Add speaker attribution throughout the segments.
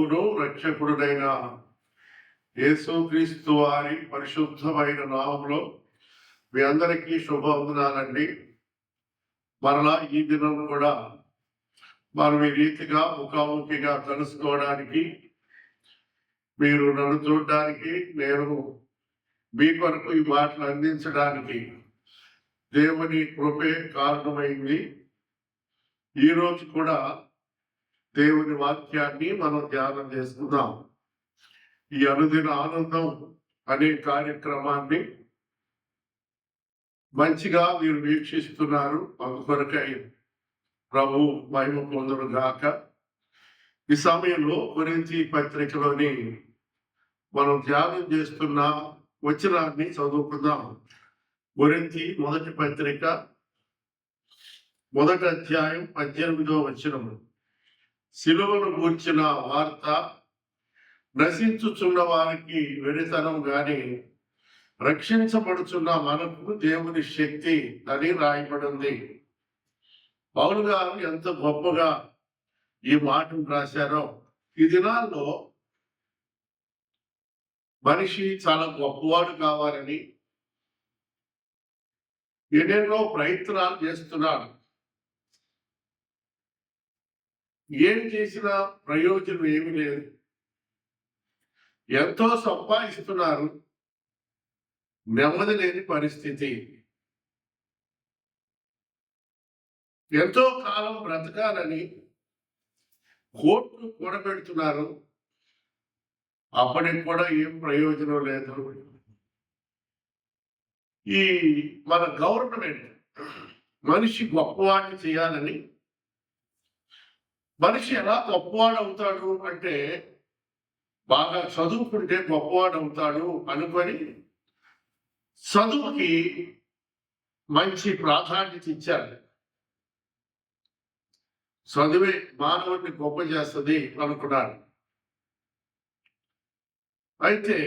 Speaker 1: ప్రభువును రక్షకుడునైన యేసుక్రీస్తు వారి పరిశుద్ధమైన నామములో మీ అందరికీ శుభవందనాలండి. మరలా ఈ దినం కూడా మనం ఈ రీతిగా ముఖాముఖిగా కలుసుకోవడానికి, మీరు నన్ను చూడడానికి, నేను మీ కొరకు ఈ మాటలు అందించడానికి దేవుని కృపే కారణమైంది. ఈరోజు కూడా దేవుని వాక్యాన్ని మనం ధ్యానం చేసుకుందాం. ఈ అనుదిన ఆనందం అనే కార్యక్రమాన్ని మంచిగా మీరు వీక్షిస్తున్నారు. అందుకొరకై ప్రభు మహిమ పొందును గాక. ఈ సమయంలో కొరింథీ పత్రికలోని మనం ధ్యానం చేస్తున్న వచనాన్ని చదువుకుందాం. కొరింథీ మొదటి పత్రిక 1వ అధ్యాయం 18వ వచనము. సిలువను గూర్చిన వార్త నశించుచున్న వారికి వెరితనం గాని రక్షించబడుచున్న మనకు దేవుని శక్తి అని రాయబడింది. పౌలు గారు ఎంత గొప్పగా ఈ మాటను రాశారో. ఈ దినాల్లో మనిషి చాలా గొప్పవాడు కావాలని ఎన్నెన్నో ప్రయత్నాలు చేస్తున్నాడు. ఏం చేసినా ప్రయోజనం ఏమి లేదు. ఎంతో సంపాదిస్తున్నారు, నెమ్మది లేని పరిస్థితి. ఎంతో కాలం బ్రతకాలని కోట్లు కూడబెడుతున్నారు, అప్పటికి కూడా ఏం ప్రయోజనం లేదు. ఈ మన గవర్నమెంట్ మనిషి గొప్పవాడిని చేయాలని, మనిషి ఎలా గొప్పవాడు అవుతాడు అంటే బాగా చదువుకుంటే గొప్పవాడు అవుతాడు అనుకొని చదువుకి మంచి ప్రాధాన్యత ఇచ్చారు. చదువే మానవుడిని గొప్ప చేస్తుంది అనుకున్నాడు. అయితే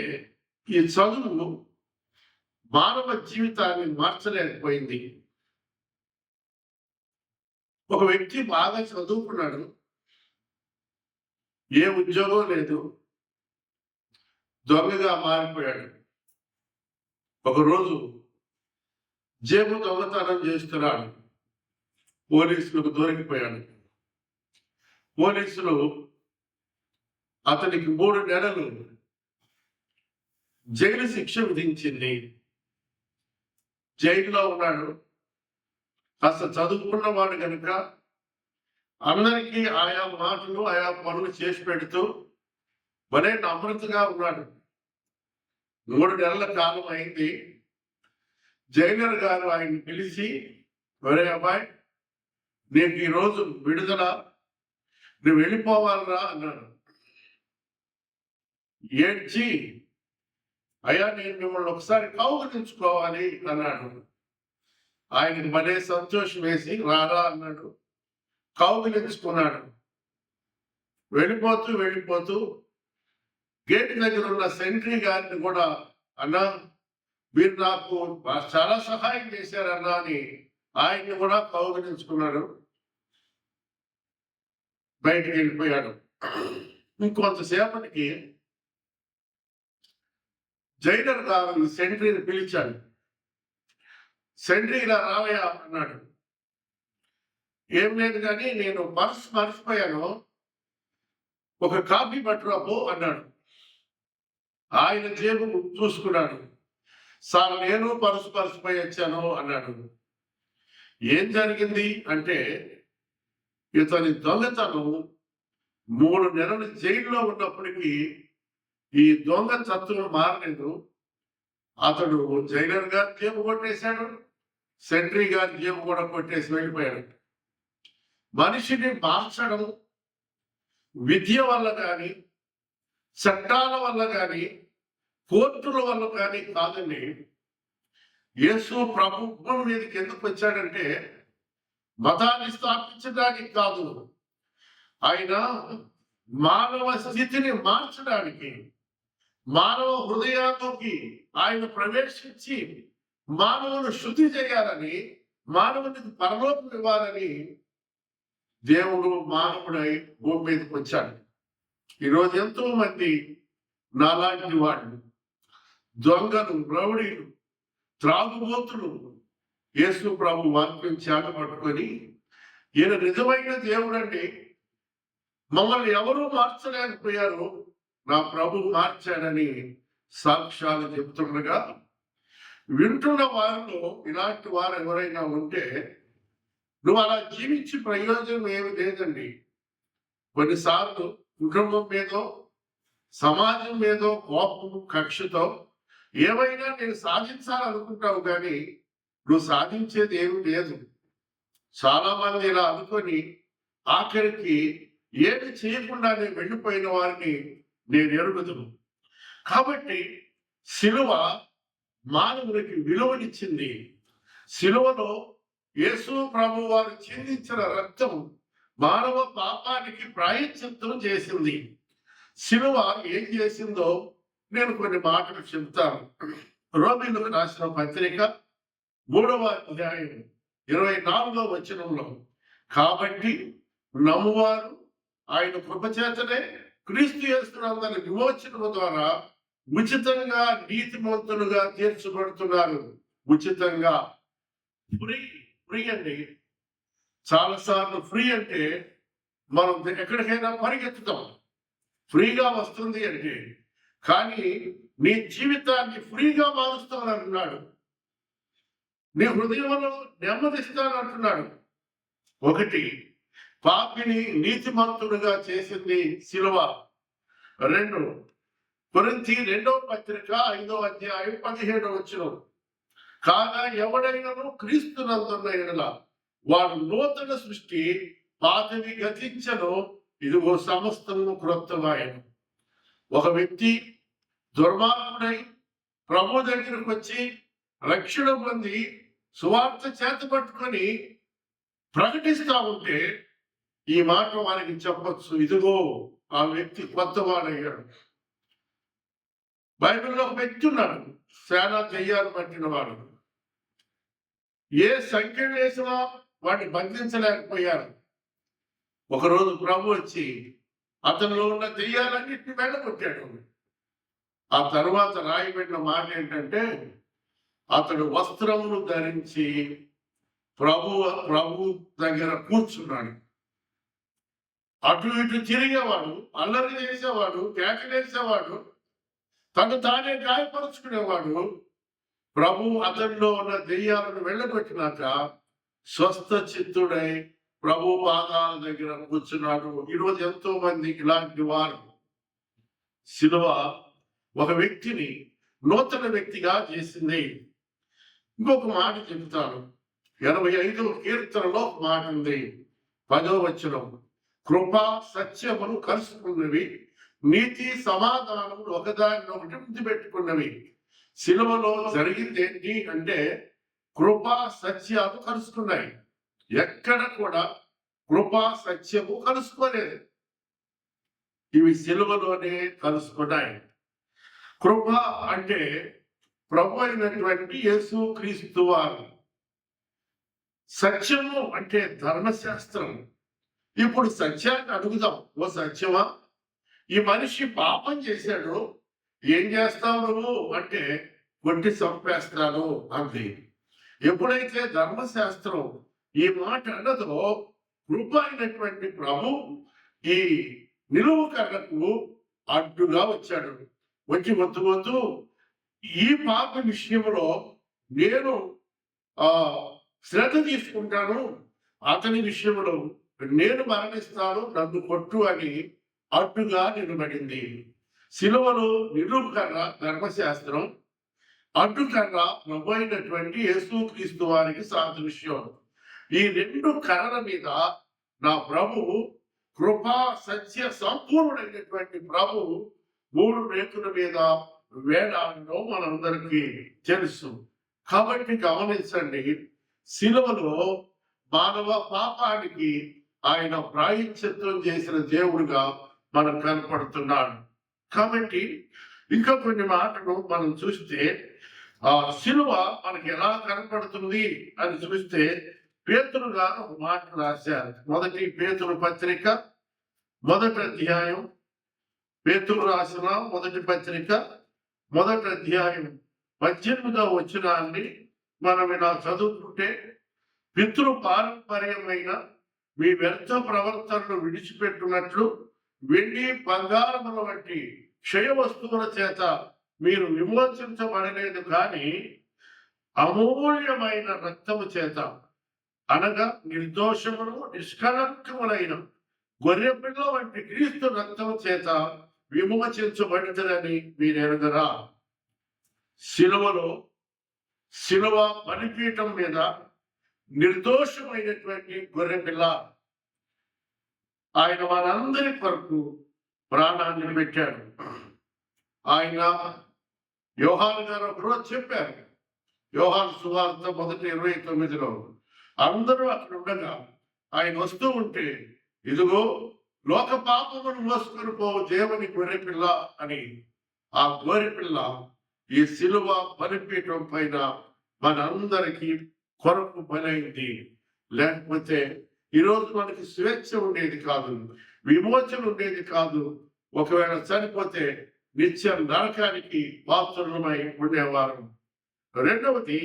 Speaker 1: ఈ చదువు మానవ జీవితాన్ని మార్చలేకపోయింది. ఒక వ్యక్తి బాగా చదువుకున్నాడు, ఏ ఉద్యోగం లేదు, దొంగగా మారిపోయాడు. ఒకరోజు జేబు దొంగతనం చేస్తున్నాడు, పోలీసులకు దొరికిపోయాడు. పోలీసులు అతనికి 3 నెలలు జైలు శిక్ష విధించింది. జైలులో ఉన్నాడు. కాస్త చదువుకున్నవాడు కనుక అందరికీ ఆయా మాటలు ఆయా పనులు చేసి పెడుతూ భలే నమ్రతగా ఉన్నాడు. 3 నెలల కాలం అయింది. జైలర్ గారు ఆయన్ని పిలిచి, ఒరే అబ్బాయి, నీకు ఈరోజు విడుదల, నువ్వు వెళ్ళిపోవాలరా అన్నాడు. ఏడ్చి, అయ్యా నేను మిమ్మల్ని ఒకసారి కౌగిలించుకోవాలి అన్నాడు. ఆయనకి భలే సంతోషం వేసి రారా అన్నాడు. కౌగిలించుకున్నాడు. వెళ్ళిపోతూ గేట్ దగ్గర ఉన్న సెంట్రీ గారిని కూడా, అన్నా మీరు నాకు చాలా సహాయం చేశారన్నా అని ఆయన్ని కూడా కౌగిలించుకున్నాడు. బయటికి వెళ్ళిపోయాడు. ఇంకొంతసేపటికి జైలర్ గారు సెంట్రీని పిలిచాడు. సెంట్రీ ఇలా రావయ్యా అన్నాడు. ఏం లేదు కానీ నేను మర్చిపోయాను, ఒక కాఫీ పట్టురాపో అన్నాడు. ఆయన జేబు చూసుకున్నాడు. సార్ నేను మర్చిపోయి వచ్చాను అన్నాడు. ఏం జరిగింది అంటే, ఇతని దొంగతనం 3 నెలలు జైల్లో ఉన్నప్పటికీ ఈ దొంగ తత్వం మారలేదు. అతడు జైలర్ గారి జేబు కొట్టేశాడు, సెంట్రీ గారి జేబు కూడా కొట్టేసి వెళ్ళిపోయాడు. మనిషిని మార్చడం విద్య వల్ల కానీ, చట్టాల వల్ల కానీ, కోర్టుల వల్ల కానీ కాదండి. యేసు ప్రభుత్వం మీదకి ఎందుకు వచ్చాడంటే మతాన్ని స్థాపించడానికి కాదు, ఆయన మానవ స్థితిని మార్చడానికి, మానవ హృదయాల్లోకి ఆయన ప్రవేశించి మానవుని శుద్ధి చేయాలని, మానవునికి పరలోకం ఇవ్వాలని దేవుడు మానవుడై భూమి మీదకి వచ్చాడు. ఈరోజు ఎంతో మంది నాలాంటి వాళ్ళు, దొంగలు, రౌడీలు, త్రాగుబోతులు యేసు ప్రభు వాక్యం చేత పట్టుకొని, ఈయన నిజమైన దేవుడండి, మమ్మల్ని ఎవరూ మార్చలేకపోయారు, నా ప్రభు మార్చాడని సాక్ష్యాలు చెప్తుండగా, వింటున్న వారిలో ఇలాంటి వారు ఎవరైనా ఉంటే, నువ్వు అలా జీవించి ప్రయోజనం ఏమి లేదండి. కొన్నిసార్లు కుటుంబం మీదో, సమాజం మీదో కోపం, కక్షతో ఏమైనా నేను సాధించాలనుకుంటావు, కానీ నువ్వు సాధించేది ఏమి లేదు. చాలా మంది ఇలా అనుకొని ఆఖరికి ఏమి చేయకుండానే వెళ్ళిపోయిన వారిని నేను ఎరుగుదును. కాబట్టి శిలువ మానవునికి విలువనిచ్చింది. శిలువలో యేసు ప్రభు వారు చిందించిన రక్తం మానవ పాపానికి ప్రాయశ్చిత్తం చేసింది. శిలువ ఏం చేసిందో నేను కొన్ని మాటలు చెప్తాను. రోమీయులకు రాసిన పత్రిక 3వ అధ్యాయం 24వ వచనంలో, కాబట్టి నమ్మువారు ఆయన కృపచేతనే క్రీస్తు యేసునందరి విమోచనము ద్వారా ఉచితంగా నీతిమంతులుగా తీర్చబడుతున్నారు. ఉచితంగా, ఫ్రీ అండి. చాలాసార్లు ఫ్రీ అంటే మనం ఎక్కడికైనా పరిగెత్తుతాం, ఫ్రీగా వస్తుంది అంటే. కానీ నీ జీవితాన్ని ఫ్రీగా మారుస్తానంటున్నాడు, నీ హృదయంలో నెమ్మదిస్తానంటున్నాడు. ఒకటి, పాపిని నీతిమంతుడుగా చేసింది శిలువ. 2 కొరింథీ 2వ పత్రిక 5వ అధ్యాయం 17వ వచనం, కాగా ఎవడైనాను క్రీస్తునందున్న ఎడల వాడు నూతన సృష్టి, పాతవి గతించను, ఇదిగో సమస్తము క్రొత్తవాయను. ఒక వ్యక్తి దుర్మార్గుడై ప్రభు దగ్గరకు వచ్చి రక్షణ పొంది సువార్త చేత పట్టుకొని ప్రకటిస్తా ఉంటే ఈ మాట వారికి చెప్పొచ్చు, ఇదిగో ఆ వ్యక్తి కొత్తవాడయ్యాడు. బైబిల్లో ఒక వ్యక్తి ఉన్నాడు, చాలా దెయ్యాలు పట్టిన వాడు. ఏ సంఖ్యలు వేసినా వాడిని బంధించలేకపోయారు. ఒకరోజు ప్రభు వచ్చి అతనిలో ఉన్న దెయ్యాలన్నింటినీ వెళ్ళగొట్టాడు. ఆ తర్వాత రాయబడిన మాట ఏంటంటే, అతడు వస్త్రమును ధరించి ప్రభు దగ్గర కూర్చున్నాడు. అటు ఇటు తిరిగేవాడు, అల్లరి చేసేవాడు, కేకలేసేవాడు, తను తానే గాయపరుచుకునేవాడు. ప్రభు అతనిలో ఉన్న దెయ్యాలను వెళ్ళగొట్టినాక స్వస్థ చిత్తుడై ప్రభు పాదాల దగ్గర కూర్చున్నాడు. ఈరోజు ఎంతో మంది ఇలాంటి వారు. శిలువ ఒక వ్యక్తిని నూతన వ్యక్తిగా చేసింది. ఇంకొక మాట చెప్తాను. 85వ కీర్తనలో ఒక మాట ఉంది, 10వ వచనం, కృప సత్యమును కలుసుకున్నవి, నీతి సమాధానములు ఒకదానినొకటి ముందు పెట్టుకున్నవి. శిలువలో జరిగింది ఏంటి అంటే, కృప సత్యాలు కలుసుకున్నాయి. ఎక్కడ కూడా కృప సత్యము కలుసుకోలేదు, ఇవి శిలువలోనే కలుసుకున్నాయి. కృప అంటే ప్రభు అయినటువంటి యేసు క్రీస్తు వారు. సత్యము అంటే ధర్మశాస్త్రం. ఇప్పుడు సత్యాన్ని అడుగుదాం, ఓ సత్యమా, ఈ మనిషి పాపం చేశాడు, ఏం చేస్తావు నువ్వు అంటే, కొట్టి చంపేస్తాను అంది. ఎప్పుడైతే ధర్మశాస్త్రం ఈ మాట అన్నదో, కృప అయినటువంటి ప్రభు ఈ నిలువు కర్రకు అడ్డుగా వచ్చాడు. వచ్చి వద్దు, ఈ పాప విషయంలో నేను శ్రద్ధ తీసుకుంటాను, అతని విషయంలో నేను మరణిస్తాను, నన్ను కొట్టు అని అడ్డుగా నిలబడింది. శిలువలో నిలువు కర్ర ధర్మశాస్త్రం, అడ్డుకర్ర ప్రభు అయినటువంటి యేసు క్రీస్తు వారికి సాదృశ్యం. ఈ 2 కర్రల మీద నా ప్రభువు, కృపా సత్య సంపూర్ణుడైనటువంటి ప్రభువు 3 రేకుల మీద వేలాడడం మనందరికీ తెలుసు. కాబట్టి గమనించండి, శిలువలో మానవ పాపానికి ఆయన ప్రాయశ్చిత్తం చేసిన దేవుడుగా మనకు కనపడుతున్నాడు. కాబట్టి ఇంకా కొన్ని మాటలు మనం చూస్తే, ఆ శిలువ మనకి ఎలా కనపడుతుంది అని చూస్తే, పేతురు గారు ఒక మాట రాశారు. 1 పేతురు పత్రిక 1వ అధ్యాయం పేతురు రాసిన మొదటి పత్రిక 1వ అధ్యాయం 18వ వచనాన్ని మనం ఇలా చదువుకుంటే, పితృ పారంపర్యమైన మీ వ్యర్థ ప్రవర్తనను విడిచిపెట్టునట్లు వెండి బంగారముల వంటి క్షయ వస్తువుల చేత మీరు విమోచించబడలేదు, కానీ అమూల్యమైన రక్తము చేత, అనగా నిర్దోషమును నిష్కలంకములైన గొర్రెపిల్ల వంటి క్రీస్తు రక్తము చేత విమోచించబడుతుందని మీరు ఎరుగరా. శిలువ బలిపీఠం మీద నిర్దోషమైనటువంటి గొర్రెపిల్ల ఆయన మనందరి కొరకు ప్రాణాన్ని పెట్టాడు. ఆయన యోహాను గారు ఒకరోజు చెప్పారు, యోహాను సువార్త 1:29 అందరూ అక్కడ ఉండగా ఆయన వస్తూ ఉంటే, ఇదిగో లోక పాపమును మోసుకొని పోవు దేవుని గొర్రెపిల్ల అని. ఆ గొర్రెపిల్ల ఈ శిలువ బలిపీఠం పైన మనందరికీ కొరకు బలైంది. లేకపోతే ఈరోజు మనకి స్వేచ్ఛ ఉండేది కాదు, విమోచన ఉండేది కాదు. ఒకవేళ చనిపోతే నిత్య నరకానికి పాత్రులమై ఉండేవారు. రెండవది,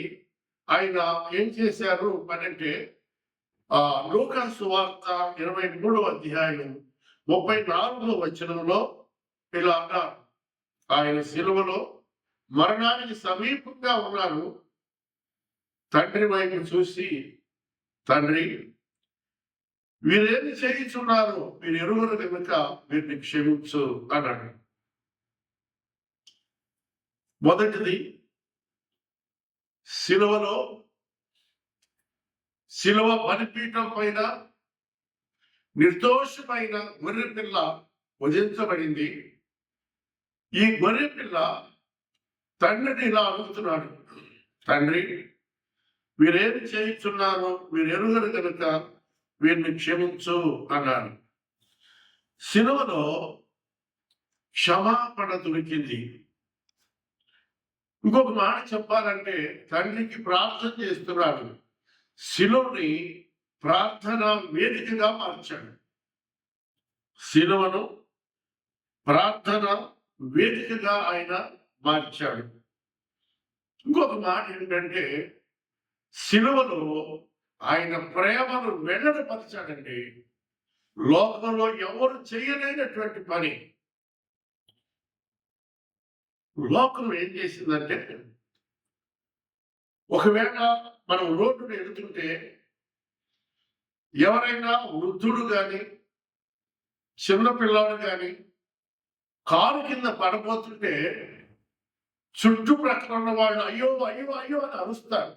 Speaker 1: ఆయన ఏం చేశారు అంటే, లూకా సువార్త 23వ అధ్యాయం 34వ వచనంలో ఇలా అన్నారు, ఆయన శిలువలో మరణానికి సమీపంగా ఉన్నారు. తండ్రి వైపు చూసి, తండ్రి వీరేమి చేయించున్నారు, మీరు ఎరుగరు కనుక వీరిని క్షమించు అన్నాడు. మొదటిది, శిలువ బలిపీఠం పైన నిర్దోషమైన గొర్రెపిల్ల వధించబడింది. ఈ గొర్రెపిల్ల తండ్రిని ఇలా అడుగుతున్నాడు, తండ్రి వీరేమి చేయించున్నారు, వీరు ఎరుగరు కనుక వీరిని క్షమించు అన్నాడు. శిలువలో క్షమాపణ దొరికింది. ఇంకొక మాట చెప్పాలంటే, తండ్రికి ప్రార్థన చేస్తున్నాడు, శిలువని ప్రార్థన వేదికగా మార్చాడు. శిలువను ప్రార్థన వేదికగా ఆయన మార్చాడు. ఇంకొక మాట ఏంటంటే, శిలువలో ఆయన ప్రేమను వెల్లడిపరిచాడండి. లోకంలో ఎవరు చేయలేనటువంటి పని. లోకం ఏం చేసిందంటే, ఒకవేళ మనం రోడ్డును ఎదుగుతుంటే ఎవరైనా వృద్ధుడు కానీ చిన్నపిల్లాడు కానీ కారు కింద పడబోతుంటే చుట్టుప్రక్కల ఉన్న వాళ్ళు అయ్యో అయ్యో అయ్యో అని అరుస్తారు.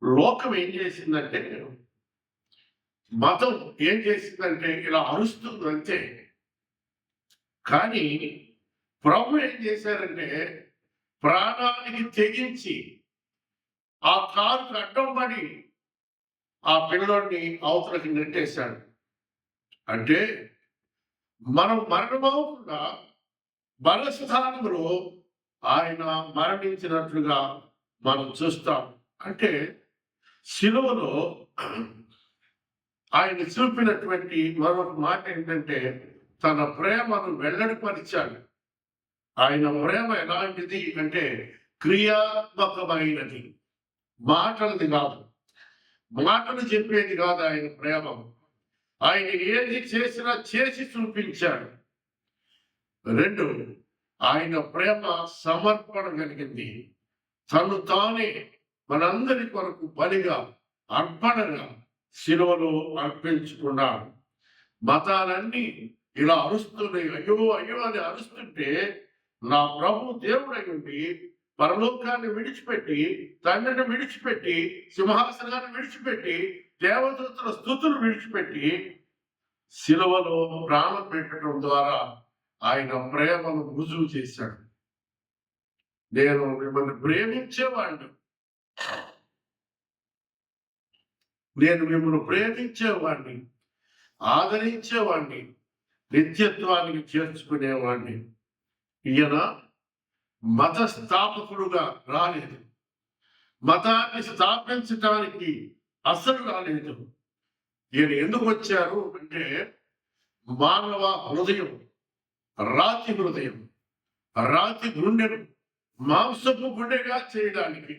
Speaker 1: లోకం ఏం చేసిందంటే, మతం ఏం చేసిందంటే ఇలా అరుస్తుంది అంతే. కానీ ప్రభు ఏం చేశారంటే, ప్రాణానికి తెగించి ఆ కారుకు అడ్డం పడి ఆ పిల్లోడిని అవతలకి నెట్టేశాడు. అంటే మనం మరణమవుకుండా బలస్థానంలో ఆయన మరణించినట్లుగా మనం చూస్తాం. అంటే శిలువలో ఆయన చూపినటువంటి మరొక మాట ఏంటంటే, తన ప్రేమను వెల్లడిపరిచాడు. ఆయన ప్రేమ ఎలాంటిది అంటే క్రియాత్మకమైనది, మాటలది కాదు, మాటలు చెప్పేది కాదు. ఆయన ప్రేమ, ఆయన ఏది చేసినా చేసి చూపించాడు. రెండు, ఆయన ప్రేమ సమర్పణ కలిగింది. తను తానే మనందరి కొరకు బలిగా, అర్పణగా శిలువలో అర్పించుకున్నాడు. మతాలన్నీ ఇలా అరుస్తున్నాయి, అయ్యో అయ్యో అని అరుస్తుంటే, నా ప్రభు దేవుడై ఉండి పరలోకాన్ని విడిచిపెట్టి, తండ్రిని విడిచిపెట్టి, సింహాసనాన్ని విడిచిపెట్టి, దేవదూతల స్తుతులు విడిచిపెట్టి శిలువలో ప్రాణం పెట్టడం ద్వారా ఆయన ప్రేమను రుజువు చేశాడు. నేను మిమ్మల్ని ప్రేమించేవాడిని, నేను మిమ్మల్ని ప్రేమించేవాడిని, ఆదరించేవాడిని, నిత్యత్వానికి చేర్చుకునేవాడిని. ఈయన మత స్థాపకుడుగా రాలేదు, మతాన్ని స్థాపించడానికి అసలు రాలేదు. ఈయన ఎందుకు వచ్చారు అంటే, మానవ హృదయం, రాతి హృదయం, రాతి గుండెను మాంసపు గుండెగా చేయడానికి,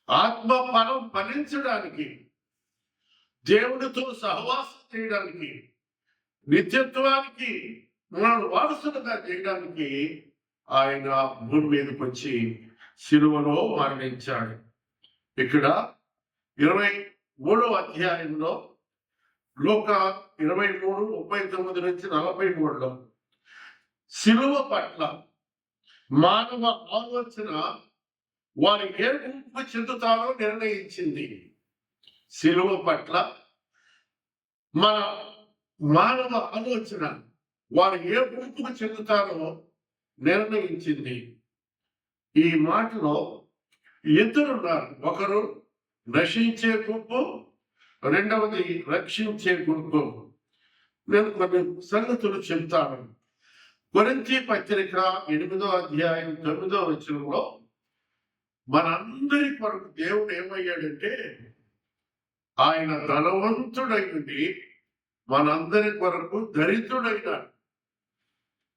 Speaker 1: ఆత్మ ఫలం ఫలించడానికి, దేవుడితో సహవాసం చేయడానికి, నిత్యత్వానికి మనం వారసులుగా చేయడానికి ఆయన భూమి మీదకి వచ్చి శిలువలో మరణించాడు. ఇక్కడ 23వ అధ్యాయంలో లూకా 23:39-43లో శిలువ పట్ల మానవ ఆలోచన వారు ఏ గుంపుకు చెందుతారో నిర్ణయించింది. శిలువ పట్ల మన మానవ ఆలోచన వారు ఏ గుంపుకు చెందుతారో నిర్ణయించింది. ఈ మాటలో ఇద్దరున్నారు. ఒకరు నశించే గుంపు, రెండవది రక్షించే గుంపు. నేను కొన్ని సంగతులు చెప్తాను. కొరింథీ పత్రిక 8వ అధ్యాయం 9వ వచనంలో మనందరి కొరకు దేవుడు ఏమయ్యాడంటే ఆయన ధనవంతుడై ఉండి మనందరి కొరకు దరిద్రుడైనాడు.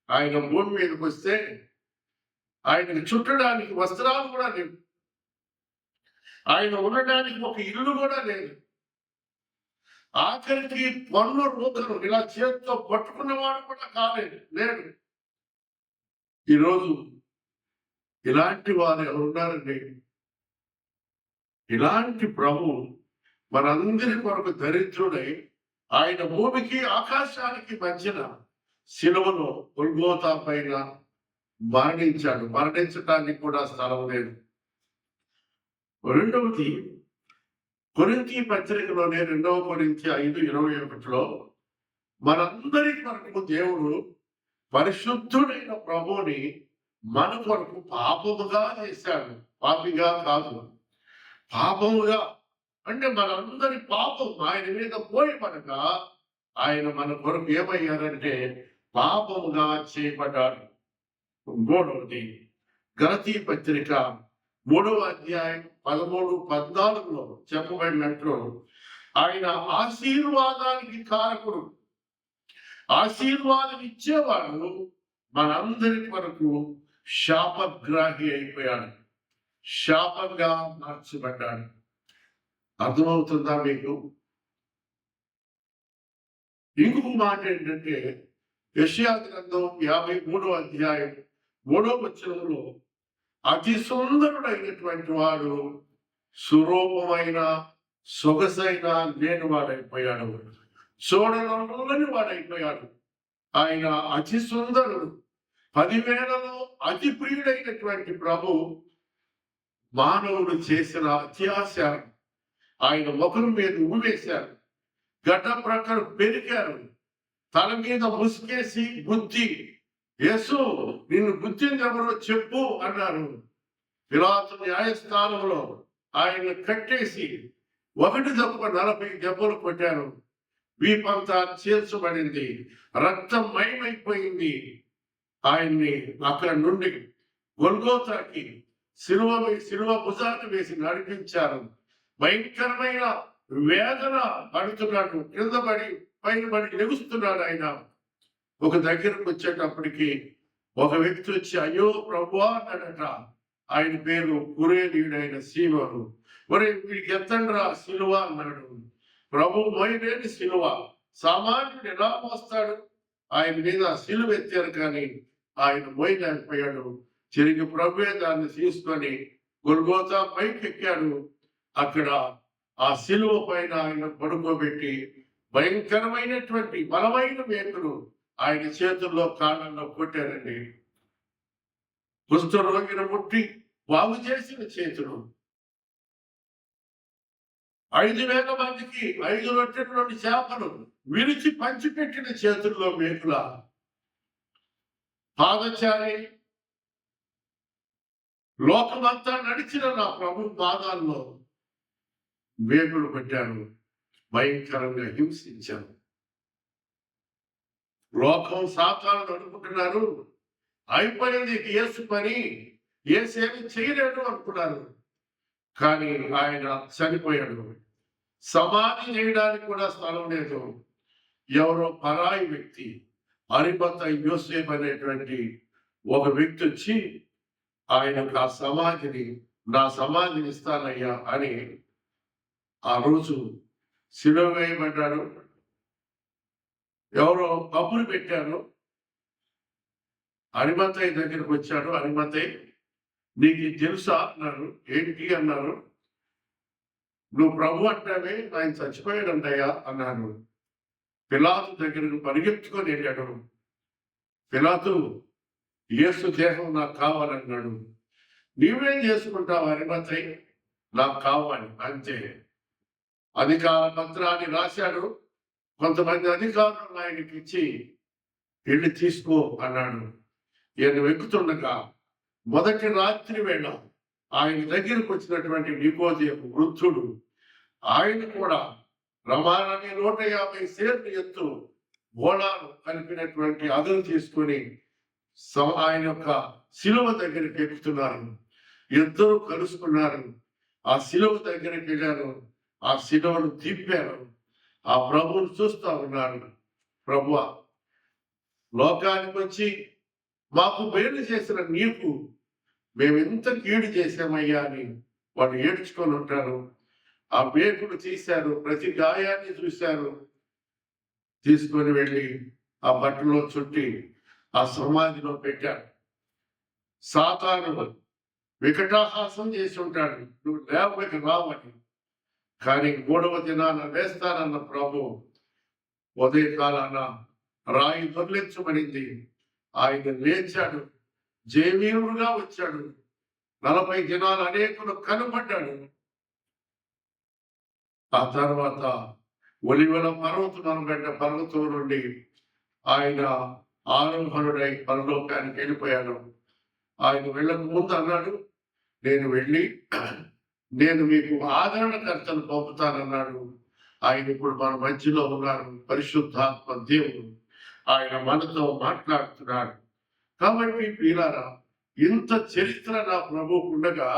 Speaker 1: ఆయన భూమి మీదకి వస్తే ఆయనకు చుట్టడానికి వస్త్రాలు కూడా లేవు, ఆయన ఉండడానికి ఒక ఇల్లు కూడా లేదు, ఆఖరికి పన్ను రూకలు ఇలా చేతితో పట్టుకున్నవాడు కూడా కాలేదు, లేడు. ఈరోజు ఇలాంటి వారు ఎవరున్నారండి? ఇలాంటి ప్రభు మనందరి కొరకు దరిద్రుడై ఆయన భూమికి ఆకాశానికి మధ్యన శిలువలో గొల్గోతా పైన మరణించాడు. మరణించడానికి కూడా స్థలం లేదు. రెండవది కొరింథీ పత్రికలోనే 2వ కొరింథీ 5:21లో మనందరి కొరకు దేవుడు పరిశుద్ధుడైన ప్రభువుని మన కొరకు పాపముగా చేశాడు. పాపిగా కాదు, పాపముగా. అంటే మనందరి పాపం ఆయన మీద పోయి మనక ఆయన మన కొరకు ఏమయ్యారంటే పాపముగా చేయబడ్డాడు. మూడవది గలతీ పత్రిక 3వ అధ్యాయం 13-14లో చెప్పబడినట్లు ఆయన ఆశీర్వాదానికి కారకుడు, ఆశీర్వాదం ఇచ్చేవాడు మనందరి కొరకు శాపగ్రాహి అయిపోయాడు, శాపంగా మార్చబడ్డాడు. అర్థమవుతుందా మీకు? ఇంకొక మాట ఏంటంటే యెషయా గ్రంథం 53వ అధ్యాయం 3వ వచనంలో అతి సుందరుడైనటువంటి వాడు సురూపమైన సొగసైన లేని వాడైపోయాడు, చూడని వాడైపోయాడు. ఆయన అతి సుందరుడు, 10,000లో అతి ప్రియుడైనటువంటి ప్రభు మానవుడు చేసిన అత్యాశ ఆయన ముఖం మీద ఉమ్మివేశారు, గడ్డ ప్రక్కన పెరిగారు, తల మీద ముసుకేసి బుద్ధి, యేసు నిన్ను బుద్ధిని ఎవరో చెప్పు అన్నారు. పిలాతు న్యాయస్థానంలో ఆయన కట్టేసి 1 దెబ్బ 40 దెబ్బలు కొట్టారు. వీపంతా చీల్చబడింది, రక్తం మయమైపోయింది. ఆయన్ని అక్కడ నుండి గొల్గోతాకి శిలువ భుజాన్ని వేసి నడిపించారు. భయంకరమైన వేదన పడుతున్నాడు, కింద పడి పైన పడి లెగుస్తున్నాడు. ఆయన ఒక దగ్గరకు వచ్చేటప్పటికి ఒక వ్యక్తి వచ్చి అయ్యో ప్రభువా అన్నాడట. ఆయన పేరు కురేనీయుడైన సీమోను. మరి వీడికి ఎత్తండ్రా శిలువ అన్నాడు. ప్రభు మోయలేని శిలువ, సామాన్యుడు ఎలా మోస్తాడు? ఆయన మీద శిలువ ఎత్తారు కానీ ఆయన మోయలేకపోయాడు. తిరిగి ప్రభువే దాన్ని తీసుకొని గొల్గోతా పైకి ఎక్కాడు. అక్కడ ఆ శిలువ పైన ఆయన పడుకోబెట్టి భయంకరమైనటువంటి బలమైన మేకులు ఆయన చేతుల్లో కాళ్ళల్లో కొట్టారండి. కుష్ఠరోగిని ముట్టి బాగు చేసిన చేతులు, 5,000 మందికి 5 రొట్టెల్లోని చేపలు విరిచి పంచిపెట్టిన చేతుల్లో మేకుల, పాదచారి లోకమంతా నడిచిన నా ప్రభు పాదాల్లో మేకులు పెట్టాను, భయంకరంగా హింసించాను. లోకం సాతాను అనుకుంటున్నారు అయిపోయింది యేసు పని, యేసేమి చేయలేడు అనుకున్నారు. కానీ ఆయన చనిపోయాడు. సమాధి చేయడానికి కూడా స్థలం లేదు. ఎవరో పరాయి వ్యక్తి అరిమత యోసేపు అనేటువంటి ఒక వ్యక్తి వచ్చి ఆయనకు ఆ సమాధిని, నా సమాధిని ఇస్తానయ్యా అని ఆ రోజు సిలువ వేయబడ్డాడు. ఎవరో కబురు పెట్టారు. అరిమతయ్య దగ్గరకు వచ్చాడు. అరిమతయ్య, నీకు ఇది తెలుసా అన్నారు. ఏంటి అన్నారు. నువ్వు ప్రభు అంటావే, ఆయన చచ్చిపోయాడంటయ్యా అన్నాను. పిలాతు దగ్గరకు పరిగెత్తుకొని వెళ్ళాడు. పిలాతు, యేసు దేహం నాకు కావాలన్నాడు. నీవేం చేసుకుంటావు అరిమతయ్య, నాకు కావాలి అంతే. అధికార పత్రాన్ని రాశాడు. కొంతమంది అధికారులు ఆయనకి ఇచ్చి వెళ్ళి తీసుకో అన్నాడు. ఈయన వెక్కుతుండగా మొదటి రాత్రి వేళ ఆయన దగ్గరకు వచ్చినటువంటి నికోదేము వృద్ధుడు, ఆయన కూడా ప్రమాణాన్ని 150 సేర్లు ఎత్తు బోళాలు కలిపినటువంటి అదును తీసుకొని ఆయన యొక్క శిలువ దగ్గరికి ఎక్కుతున్నారు. ఇద్దరు కలుసుకున్నారు. ఆ శిలువ దగ్గరికి వెళ్ళారు. ఆ శిలువను తిప్పారు. ఆ ప్రభువును చూస్తా ఉన్నారు. ప్రభువా, లోకానికి వచ్చి మాకు మేలు చేసిన నీకు మేము ఎంత కీడు చేశామయ్యా అని వాళ్ళు ఏడ్చుకొని ఉంటారు. ఆ మేకుడు తీశారు. ప్రతి గాయాన్ని చూశారు. తీసుకొని వెళ్ళి ఆ బట్టలో చుట్టి ఆ సమాధిలో పెట్టారు. సాతాను వికటాహాసం చేసి ఉంటాడు, నువ్వు లేవక రావని. కానీ 3వ దినాన వేస్తానన్న ప్రభు ఉదయకాలాన రాయి దొర్లించబడింది. ఆయన లేచాడు. జయవీరుడుగా వచ్చాడు. 40 దినాలు అనేకులు కనబడ్డాడు. ఆ తర్వాత ఒలివల పర్వతం అనబడ్డ పర్వతం నుండి ఆయన ఆరోహణుడై పరలోకానికి వెళ్ళిపోయాడు. ఆయన వెళ్ళక ముందు అన్నాడు, నేను వెళ్ళి నేను మీకు ఆదరణకర్తను పంపుతానన్నాడు. ఆయన ఇప్పుడు మన మధ్యలో ఉన్నారు. పరిశుద్ధాత్మ దేవుడు ఆయన మనతో మాట్లాడుతున్నాడు. కాబట్టి ప్రియులారా, ఇంత చరిత్ర నా ప్రభువుకు ఉండగా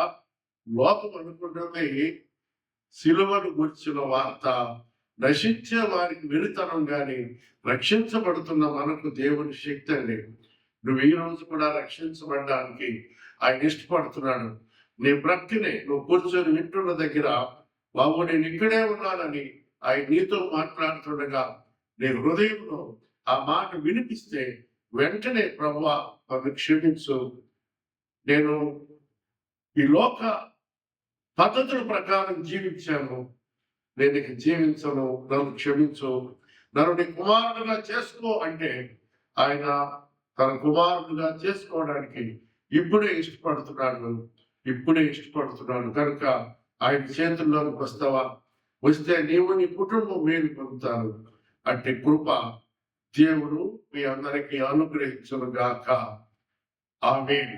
Speaker 1: లోకం అనుకుంటుంది సిలువను గుర్చిన వార్త నశించే వారికి వెలుతనం గాని రక్షించబడుతున్న మనకు దేవుని శక్తి అండి. నువ్వు ఈ రోజు కూడా రక్షించబడడానికి ఆయన ఇష్టపడుతున్నాడు. నీ ప్రక్కనే నువ్వు కూర్చొని వింటున్న దగ్గర, బాబు నేను ఇక్కడే ఉన్నానని ఆయన నీతో మాట్లాడుతుండగా నీ హృదయంలో ఆ మాట వినిపిస్తే వెంటనే ప్రభువా నన్ను క్షమించు, నేను ఈ లోక పద్ధతుల ప్రకారం జీవించాను, నేను ఇక జీవించను, నన్ను క్షమించు, నన్ను నీ కుమారుడుగా చేసుకో అంటే ఆయన తన కుమారుడుగా చేసుకోవడానికి ఇప్పుడే ఇష్టపడుతున్నాడు కనుక ఆయన చేతుల్లోకి వస్తావా? వస్తే నీవు నీ కుటుంబం మేలు పొందుతారు. అంటే కృప దేవుడు మీ అందరికీ అనుగ్రహించును గాక. ఆమేన్.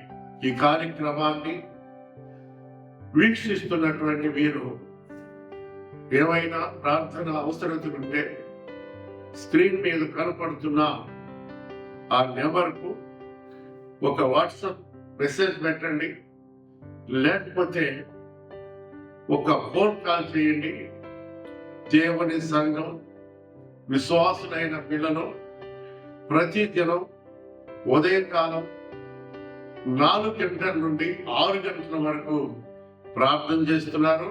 Speaker 1: ఈ కార్యక్రమాన్ని వీక్షిస్తున్నటువంటి మీరు ఏమైనా ప్రార్థన అవసరతలు ఉంటే స్క్రీన్ మీద కనపడుతున్న ఆ నెంబర్కు ఒక వాట్సాప్ మెసేజ్ పెట్టండి, లేకపోతే ఒక ఫోన్ కాల్ చేయండి. దేవుని సంఘం విశ్వాసులైన పిల్లలు ప్రతి దినం ఉదయకాలం 4 గంటల నుండి 6 గంటల వరకు ప్రార్థన చేస్తున్నారు.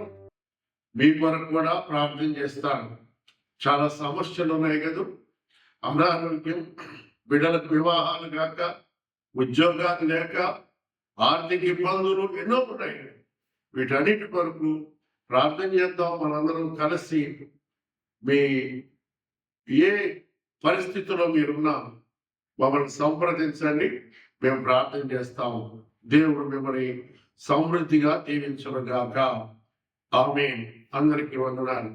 Speaker 1: మీ కొరకు కూడా ప్రార్థన చేస్తాను. చాలా సమస్యలు ఉన్నాయి కదా, అనారోగ్యం, బిడ్డలకు వివాహాలు కాక, ఉద్యోగాలు లేక, ఆర్థిక ఇబ్బందులు ఎన్నో ఉన్నాయి. వీటన్నిటి కొరకు ప్రార్థన చేద్దాం. మనందరం కలిసి మీ ఏ పరిస్థితిలో మీరున్నా మమ్మల్ని సంప్రదించండి, మేము ప్రార్థన చేస్తాము. దేవుడు మిమ్మల్ని సమృద్ధిగా దీవించును గాక. ఆమేన్. అందరికీ వందనాలు.